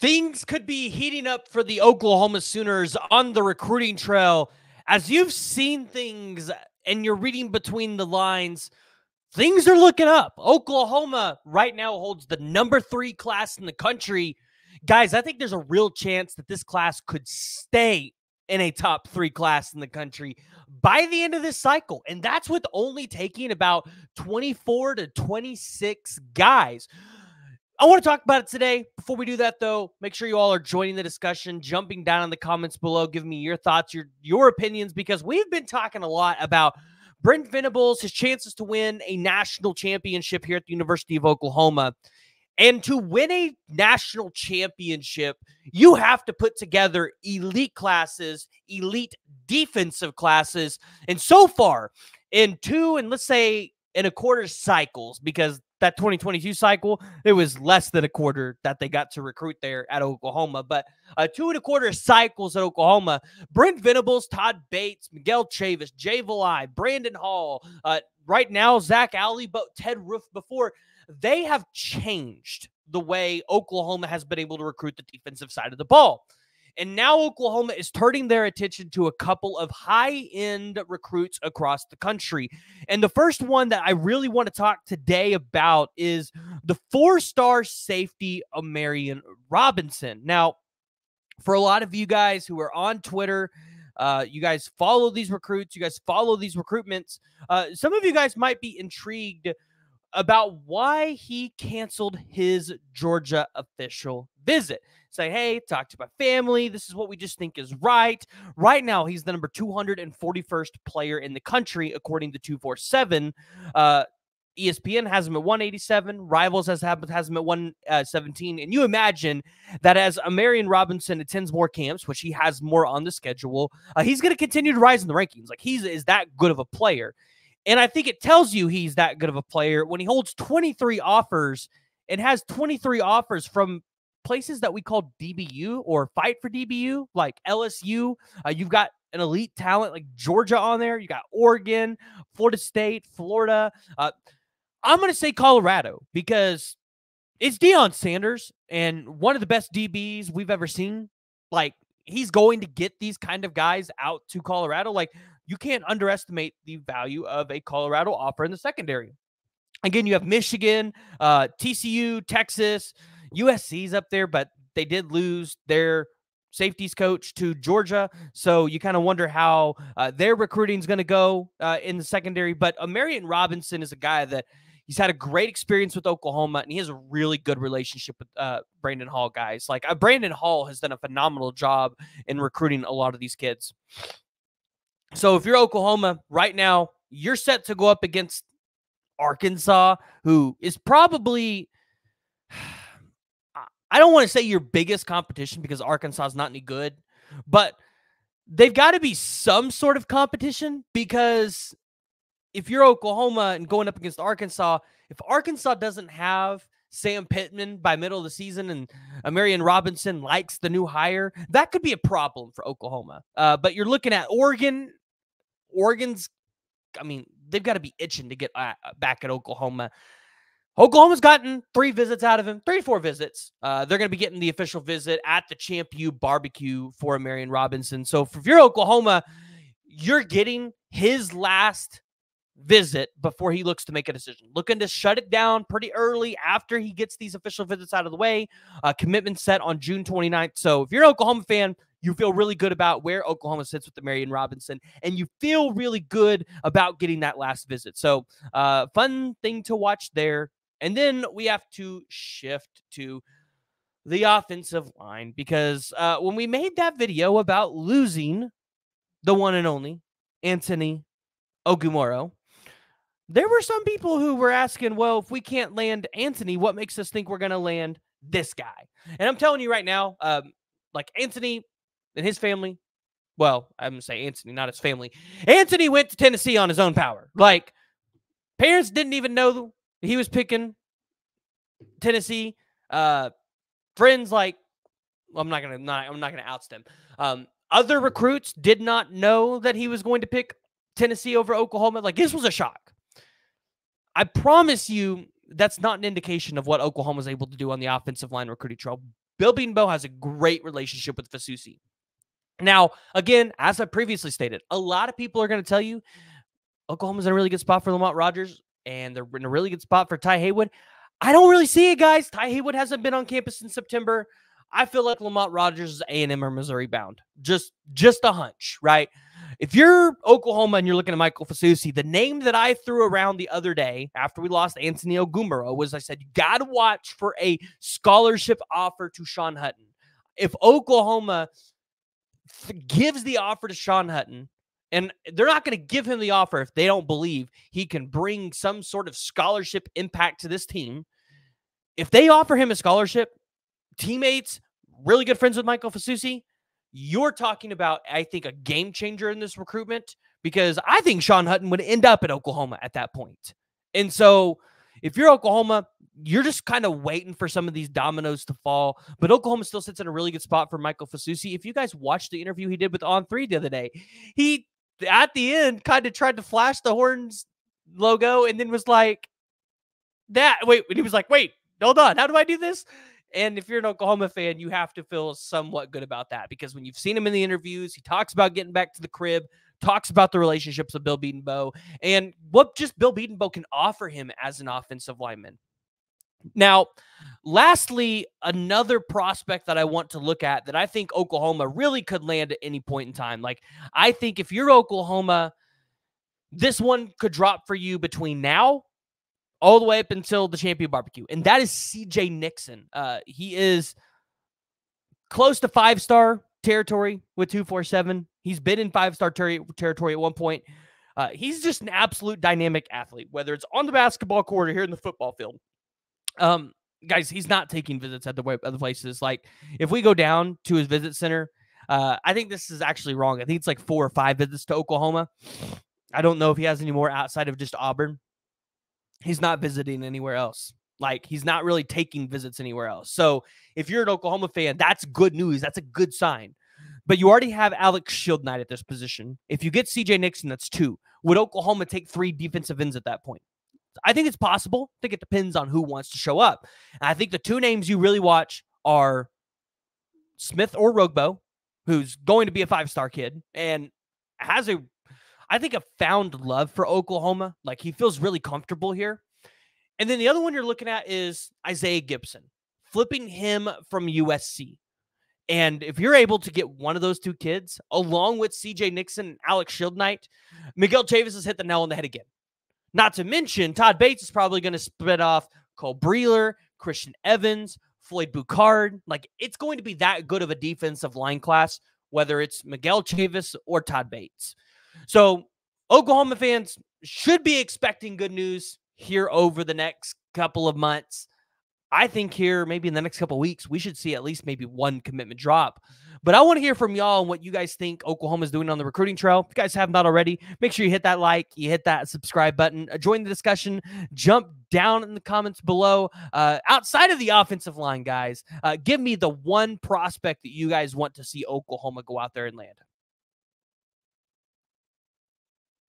Things could be heating up for the Oklahoma Sooners on the recruiting trail. As you've seen things and you're reading between the lines, things are looking up. Oklahoma right now holds the number 3 class in the country. Guys, I think there's a real chance that this class could stay in a top 3 class in the country by the end of this cycle. And that's with only taking about 24 to 26 guys. I want to talk about it today. Before we do that, though, make sure you all are joining the discussion, jumping down in the comments below, giving me your thoughts, your opinions, because we've been talking a lot about Brent Venables, his chances to win a national championship here at the University of Oklahoma. And to win a national championship, you have to put together elite classes, elite defensive classes. And so far, in 2 and let's say in a quarter cycles, because that 2022 cycle, it was less than a quarter that they got to recruit there at Oklahoma. But 2 1/4 cycles at Oklahoma, Brent Venables, Todd Bates, Miguel Chavis, Jay Valai, Brandon Hall, right now Zach Alley, but Ted Roof before, they have changed the way Oklahoma has been able to recruit the defensive side of the ball. And now Oklahoma is turning their attention to a couple of high-end recruits across the country. And the first one that I really want to talk today about is the 4-star safety Amarian Robinson. Now, for a lot of you guys who are on Twitter, you guys follow these recruits, you guys follow these recruitments, some of you guys might be intrigued about why he canceled his Georgia official visit. Say, hey, talk to my family. This is what we just think is right. Right now, he's the number 241st player in the country, according to 247. ESPN has him at 187. Rivals has him at 117. And you imagine that as Amarian Robinson attends more camps, which he has more on the schedule, he's going to continue to rise in the rankings. Like, is that good of a player. And I think it tells you he's that good of a player when he holds 23 offers and has 23 offers from places that we call DBU or fight for DBU, like LSU. You've got an elite talent like Georgia on there. You got Oregon, Florida State, Florida. I'm going to say Colorado because it's Deion Sanders and one of the best DBs we've ever seen. Like, he's going to get these kind of guys out to Colorado. Like, you can't underestimate the value of a Colorado offer in the secondary. Again, you have Michigan, TCU, Texas, USC's up there, but they did lose their safeties coach to Georgia. So you kind of wonder how their recruiting is going to go in the secondary. But Amarian Robinson is a guy that he's had a great experience with Oklahoma, and he has a really good relationship with Brandon Hall guys. Like, Brandon Hall has done a phenomenal job in recruiting a lot of these kids. So if you're Oklahoma right now, you're set to go up against Arkansas, who is probably, I don't want to say your biggest competition because Arkansas is not any good, but they've got to be some sort of competition, because if you're Oklahoma and going up against Arkansas, if Arkansas doesn't have Sam Pittman by middle of the season and Amarian Robinson likes the new hire, that could be a problem for Oklahoma. But you're looking at Oregon. Oregon's, I mean, they've got to be itching to get back at Oklahoma. Oklahoma's gotten 3 visits out of him, 3 to 4 visits. They're going to be getting the official visit at the Champ U barbecue for Amarian Robinson. So if you're Oklahoma, you're getting his last visit before he looks to make a decision. Looking to shut it down pretty early after he gets these official visits out of the way. Commitment set on June 29th. So if you're an Oklahoma fan, you feel really good about where Oklahoma sits with Amarian Robinson, and you feel really good about getting that last visit. So fun thing to watch there. And then we have to shift to the offensive line, because when we made that video about losing the one and only Anthony Ogumoro, there were some people who were asking, well, if we can't land Anthony, what makes us think we're going to land this guy? And I'm telling you right now, like, Anthony and his family, well, I'm going to say Anthony, not his family. Anthony went to Tennessee on his own power. Like, parents didn't even know he was picking Tennessee. Friends, like, well, I'm not gonna oust them. Other recruits did not know that he was going to pick Tennessee over Oklahoma. Like, this was a shock. I promise you that's not an indication of what Oklahoma was able to do on the offensive line recruiting trail. Bill Bedenbaugh has a great relationship with Fasusi. Now, again, as I previously stated, a lot of people are going to tell you Oklahoma's in a really good spot for Lamont Rogers, and they're in a really good spot for Ty Haywood. I don't really see it, guys. Ty Haywood hasn't been on campus in September. I feel like Lamont Rogers is A&M or Missouri bound. Just a hunch, right? If you're Oklahoma and you're looking at Michael Fasusi, the name that I threw around the other day after we lost Anthony Ogumaro was, I said, you got to watch for a scholarship offer to Sean Hutton. If Oklahoma gives the offer to Sean Hutton, and they're not going to give him the offer if they don't believe he can bring some sort of scholarship impact to this team. If they offer him a scholarship, teammates, really good friends with Michael Fasusi, you're talking about, I think, a game changer in this recruitment, because I think Sean Hutton would end up at Oklahoma at that point. And so if you're Oklahoma, you're just kind of waiting for some of these dominoes to fall. But Oklahoma still sits in a really good spot for Michael Fasusi. If you guys watched the interview he did with On3 the other day, he, at the end, kind of tried to flash the Horns logo and then was like, wait, and he was like, wait, hold on, how do I do this? And if you're an Oklahoma fan, you have to feel somewhat good about that, because when you've seen him in the interviews, he talks about getting back to the crib, talks about the relationships of Bill Bedenbaugh, and what just Bill Bedenbaugh can offer him as an offensive lineman. Now, lastly, another prospect that I want to look at that I think Oklahoma really could land at any point in time. Like, I think if you're Oklahoma, this one could drop for you between now all the way up until the Champion Barbecue, and that is CJ Nixon. He is close to 5-star territory with 247. He's been in 5-star territory at one point. He's just an absolute dynamic athlete, whether it's on the basketball court or here in the football field. Guys, he's not taking visits at the other places. Like, if we go down to his visit center, I think this is actually wrong. I think it's like 4 or 5 visits to Oklahoma. I don't know if he has any more outside of just Auburn. He's not visiting anywhere else. Like, he's not really taking visits anywhere else. So if you're an Oklahoma fan, that's good news. That's a good sign. But you already have Alex Shieldknight at this position. If you get CJ Nixon, that's 2. Would Oklahoma take 3 defensive ends at that point? I think it's possible. I think it depends on who wants to show up. And I think the 2 names you really watch are Smith or Rogbo, who's going to be a 5-star kid and has I think, a found love for Oklahoma. Like, he feels really comfortable here. And then the other one you're looking at is Isaiah Gibson, flipping him from USC. And if you're able to get one of those 2 kids, along with CJ Nixon and Alex Shieldknight, Miguel Chavis has hit the nail on the head again. Not to mention, Todd Bates is probably going to split off Cole Breeler, Christian Evans, Floyd Bucard. Like, it's going to be that good of a defensive line class, whether it's Miguel Chavis or Todd Bates. So Oklahoma fans should be expecting good news here over the next couple of months. I think here, maybe in the next couple of weeks, we should see at least maybe 1 commitment drop. But I want to hear from y'all and what you guys think Oklahoma's doing on the recruiting trail. If you guys have not already, make sure you hit that like, you hit that subscribe button, join the discussion, jump down in the comments below. Outside of the offensive line, guys, give me the one prospect that you guys want to see Oklahoma go out there and land.